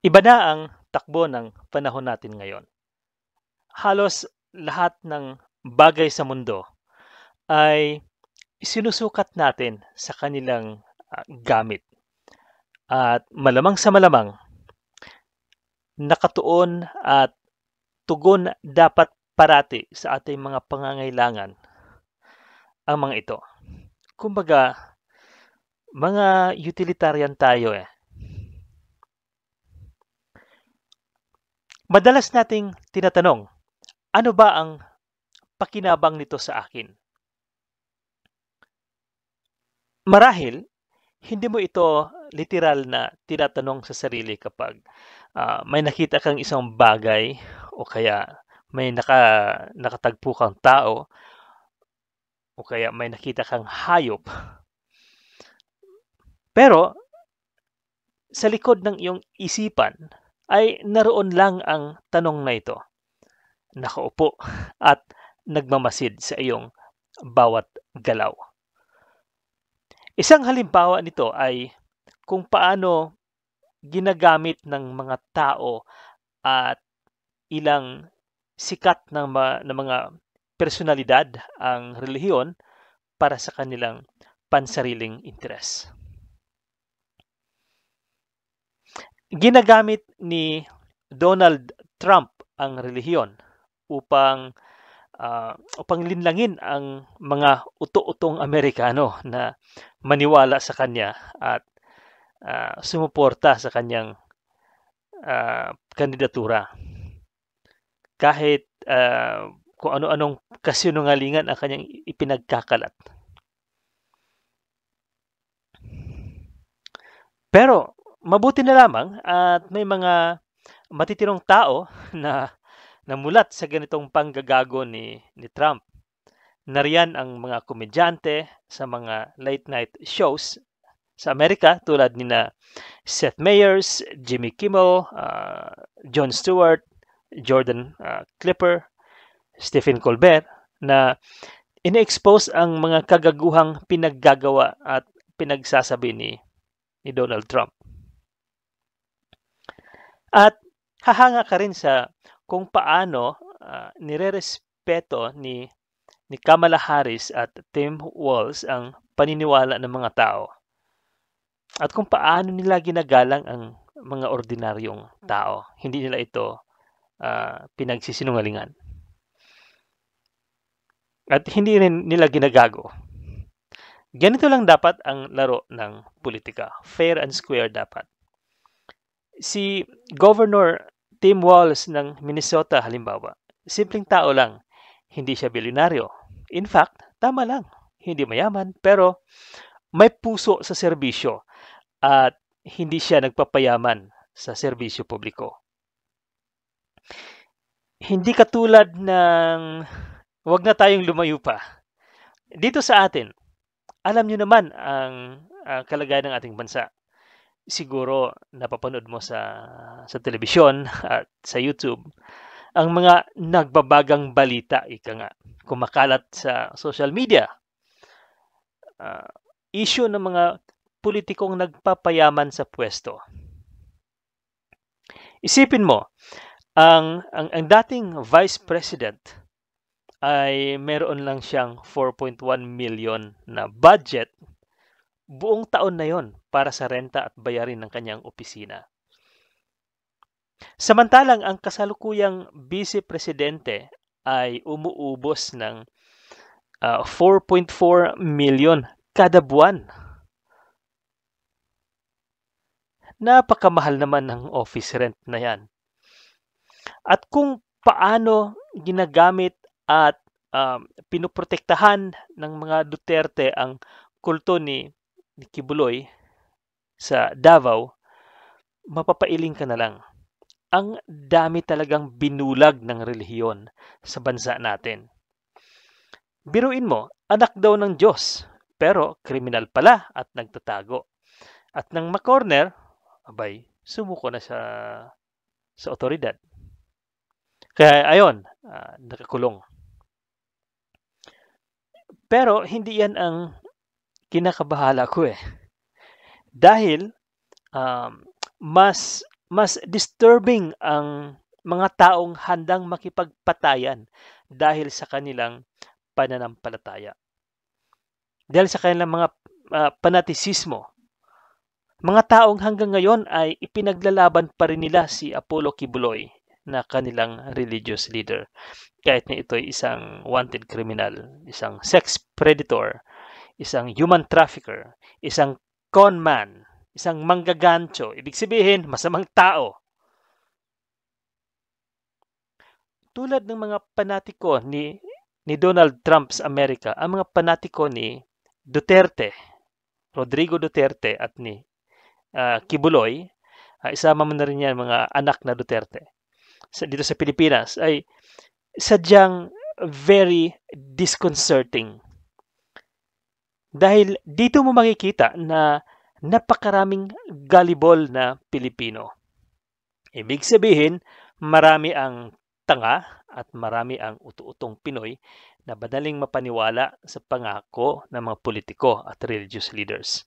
Iba na ang takbo ng panahon natin ngayon. Halos lahat ng bagay sa mundo ay isinusukat natin sa kanilang gamit. At malamang sa malamang, nakatuon at tugon dapat parati sa ating mga pangangailangan ang mga ito. Kumbaga, mga utilitarian tayo eh. Madalas nating tinatanong, ano ba ang pakinabang nito sa akin? Marahil, hindi mo ito literal na tinatanong sa sarili kapag may nakita kang isang bagay o kaya may nakatagpo kang tao o kaya may nakita kang hayop. Pero sa likod ng iyong isipan ay naroon lang ang tanong na ito. Nakaupo at nagmamasid sa iyong bawat galaw. Isang halimbawa nito ay kung paano ginagamit ng mga tao at ilang sikat ng mga personalidad ang relihiyon para sa kanilang pansariling interes. Ginagamit ni Donald Trump ang relihiyon upang linlangin ang mga uto-utong Amerikano na maniwala sa kanya at sumuporta sa kanyang kandidatura. Kahit kung ano-anong kasinungalingan ang kanyang ipinagkakalat. Pero mabuti na lamang at may mga matitirong tao na namulat sa ganitong panggagago ni Trump. Nariyan ang mga komedyante sa mga late night shows sa Amerika tulad nina Seth Meyers, Jimmy Kimmel, Jon Stewart, Jordan Klepper, Stephen Colbert na ine-expose ang mga kagaguhang pinaggagawa at pinagsasabi ni Donald Trump. At hahanga ka rin sa kung paano nirerespeto ni Kamala Harris at Tim Walz ang paniniwala ng mga tao. At kung paano nila ginagalang ang mga ordinaryong tao. Hindi nila ito pinagsisinungalingan. At hindi rin nila ginagago. Ganito lang dapat ang laro ng politika. Fair and square dapat. Si Governor Tim Walz ng Minnesota halimbawa, simpleng tao lang. Hindi siya bilyonaryo. In fact, tama lang. Hindi mayaman, pero may puso sa serbisyo at hindi siya nagpapayaman sa serbisyo publiko. Hindi katulad ng wag na tayong lumayo pa. Dito sa atin, alam niyo naman ang kalagayan ng ating bansa. Siguro napapanood mo sa telebisyon at sa YouTube ang mga nagbabagang balita, ika nga, kumakalat sa social media. Issue ng mga politikong nagpapayaman sa pwesto. Isipin mo, ang dating Vice President ay meron lang siyang 4.1 million na budget buong taon na yon para sa renta at bayarin ng kanyang opisina. Samantalang ang kasalukuyang Vice Presidente ay umuubos ng 4.4 million kada buwan. Napakamahal naman ng office rent na yan. At kung paano ginagamit at pinoprotektahan ng mga Duterte ang kulto ni Kibuloy sa Davao, mapapailing ka na lang. Ang dami talagang binulag ng relihiyon sa bansa natin. Biruin mo, anak daw ng Diyos, pero kriminal pala at nagtatago. At nang makorner, abay, sumuko na sa otoridad. Kaya ayon, nakakulong. Pero hindi yan ang kinakabahala ko eh. Dahil mas mas disturbing ang mga taong handang makipagpatayan dahil sa kanilang pananampalataya. Dahil sa kanilang mga panatisismo. Mga taong hanggang ngayon ay ipinaglalaban pa rin nila si Apollo Kibuloy na kanilang religious leader. Kahit na ito'y isang wanted criminal, isang sex predator, isang human trafficker, isang conman, isang manggagancho. Ibig sabihin, masamang tao. Tulad ng mga panatiko ni Donald Trump sa Amerika, ang mga panatiko ni Duterte, Rodrigo Duterte at ni Kibuloy, isama mo na rin yan mga anak na Duterte dito sa Pilipinas, ay sadyang very disconcerting. Dahil dito mo makikita na napakaraming gullible na Pilipino. Ibig sabihin, marami ang tanga at marami ang utu-utong Pinoy na madaling mapaniwala sa pangako ng mga politiko at religious leaders.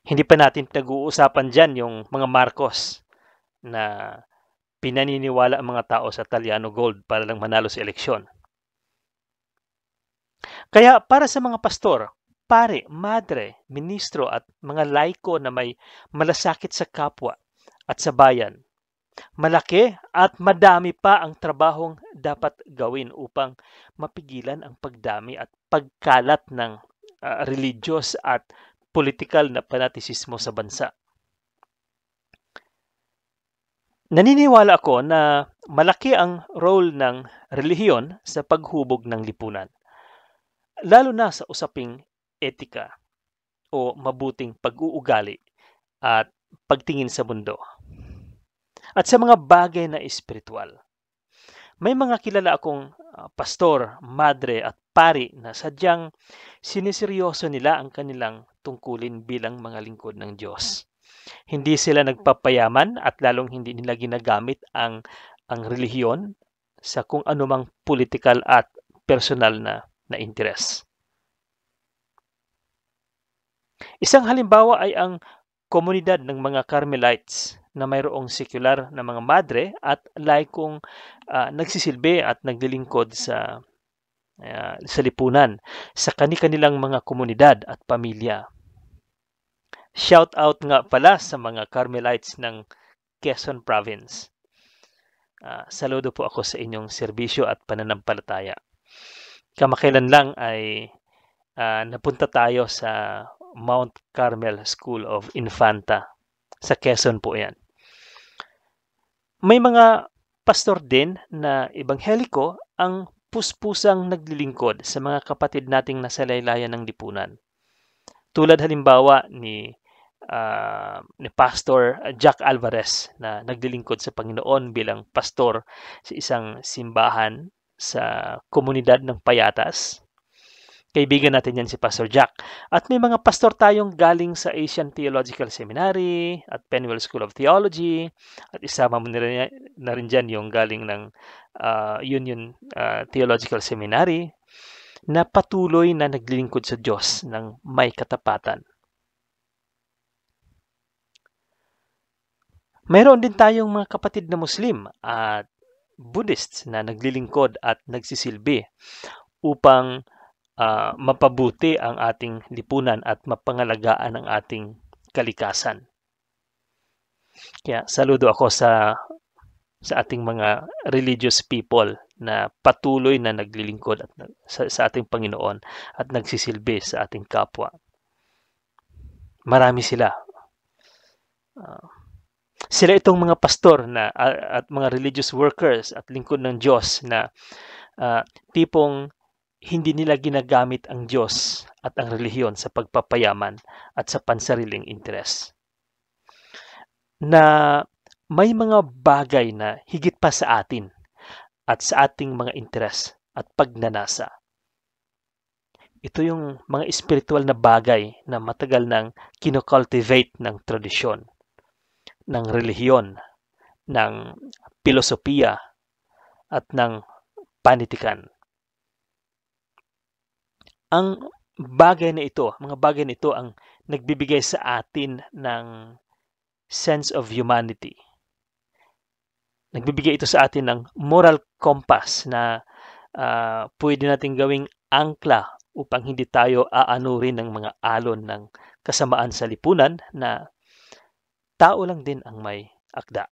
Hindi pa natin nag-uusapan dyan yung mga Marcos na pinaniniwala ang mga tao sa Taliano Gold para lang manalo sa eleksyon. Kaya para sa mga pastor, pare, madre, ministro at mga laiko na may malasakit sa kapwa at sa bayan, malaki at madami pa ang trabahong dapat gawin upang mapigilan ang pagdami at pagkalat ng religious at political na panatisismo sa bansa. Naniniwala ako na malaki ang role ng relihiyon sa paghubog ng lipunan, lalo na sa usaping etika o mabuting pag-uugali at pagtingin sa mundo at sa mga bagay na espiritual. May mga kilala akong pastor, madre at pari na sadyang siniseryoso nila ang kanilang tungkulin bilang mga lingkod ng Diyos. Hindi sila nagpapayaman at lalong hindi nila ginagamit ang relihiyon sa kung anumang political at personal na interes. Isang halimbawa ay ang komunidad ng mga Carmelites na mayroong sekular na mga madre at laikong nagsisilbi at naglilingkod sa lipunan sa kani-kanilang mga komunidad at pamilya. Shout out nga pala sa mga Carmelites ng Quezon Province. Saludo po ako sa inyong serbisyo at pananampalataya. Kamakailan lang ay napunta tayo sa Mount Carmel School of Infanta. Sa Quezon po yan. May mga pastor din na ebangheliko ang puspusang naglilingkod sa mga kapatid nating nasa laylayan ng lipunan. Tulad halimbawa ni Pastor Jack Alvarez na naglilingkod sa Panginoon bilang pastor sa isang simbahan sa komunidad ng Payatas. Kaibigan natin yan si Pastor Jack. At may mga pastor tayong galing sa Asian Theological Seminary at Pennwell School of Theology. At isama mo na rin dyan yung galing ng Union Theological Seminary na patuloy na naglilingkod sa Diyos ng may katapatan. Mayroon din tayong mga kapatid na Muslim at Buddhists na naglilingkod at nagsisilbi upang mapabuti ang ating lipunan at mapangalagaan ang ating kalikasan. Kaya saludo ako sa ating mga religious people na patuloy na naglilingkod at sa ating Panginoon at nagsisilbi sa ating kapwa. Marami sila. Sila itong mga pastor na at mga religious workers at lingkod ng Diyos na tipong hindi nila ginagamit ang Diyos at ang relihiyon sa pagpapayaman at sa pansariling interes. Na may mga bagay na higit pa sa atin at sa ating mga interes at pagnanasa. Ito yung mga espiritual na bagay na matagal nang kinocultivate ng tradisyon, ng relihiyon, ng filosofiya at ng panitikan. Ang bagay na ito, mga bagay na ito ang nagbibigay sa atin ng sense of humanity. Nagbibigay ito sa atin ng moral compass na pwede nating gawing angkla upang hindi tayo aanurin ng mga alon ng kasamaan sa lipunan na tao lang din ang may akda.